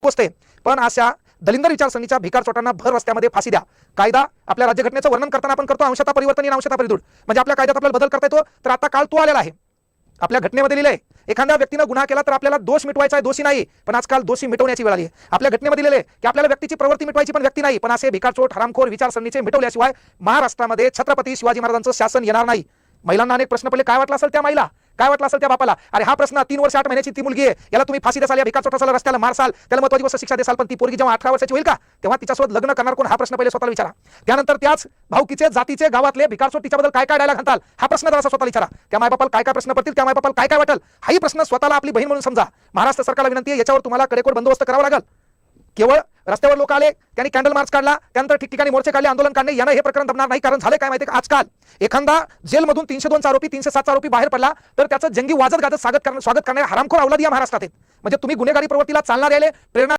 गोष्ट आहे, पण अशा दलिंदर विचारसरणीच्या भिकार चोटांना भर रस्त्यामध्ये फाशी द्या. कायदा आपल्या राज्यघटनेचं वर्णन करताना आपण करतो अंशतः परिवर्तन अंशतः परिदूड, म्हणजे आपल्या कायद्यात आपल्याला बदल करता येतो. तर आता काळ तो आलेला आहे. आपल्या घटनेमध्ये लिहिलंय एखाद्या व्यक्तीनं गुन्हा केला तर आपल्याला दोष मिटवायचा आहे, दोषी नाही. पण आजकाल दोषी मिटवण्याची वेळ आली आहे. आपल्या घटनेमध्ये लिहिलंय की आपल्याला व्यक्तीची प्रवृत्ती मिटवायची पण व्यक्ती नाही. पण असे भिकारचोट हरामखोर विचारसरणीचे मिटवल्याशिवाय महाराष्ट्रामध्ये छत्रपती शिवाजी महाराजांचं शासन येणार नाही. महिलांना अनेक प्रश्न पडले, काय वाटलं असेल त्या महिला, काय वाटलं असेल त्या बापाला. अरे हा प्रश्न 3 वर्ष 8 महिन्याची ती मुलगी आहे, याला तुम्ही फाशी देसाल, या भिकार चोटाला रस्त्याला मारसाल, त्याला महत्त्वाची गोष्ट शिक्षा देसाल, पण ती पोरगी जेव्हा 18 वर्षाची होईल का तेव्हा तिच्यासोबत लग्न करणार कोण, हा प्रश्न पहिले स्वतःला विचारा. त्यानंतर त्याच भाऊकीचे जातीचे गावातले भिकारचोट तिच्याबद्दल काय काय डायलॉग घालताल, हा प्रश्न जरा स्वतःला विचारा. त्या मायबापाला काय काय प्रश्न पडतील, त्या मायबापाला काय काय वाटेल, हाही प्रश्न स्वतःला आपली बहीण म्हणून समजा. महाराष्ट्र सरकारला विनंती आहे, याच्यावर तुम्हाला कडेकोट बंदोबस्त करावा लागेल. केवळ रस्त्यावर लोक आले, त्यांनी कॅन्डल मार्च काढला, त्यानंतर ठिकठिकाणी मोर्चे काढले, आंदोलन काढले, यानं हे प्रकरण दबणार नाही. कारण झाले काय माहिती का, आजकाल एखादा जेलमधून 302 आरोपी 307 आरोपी बाहेर पडला तर त्याचं जंगी वाजत गाजत स्वागत करणारे हरामखोर अवलादी या महाराष्ट्रात आहेत. म्हणजे तुम्ही गुन्हेगारी प्रवृत्तीला चालना द्यायला प्रेरणा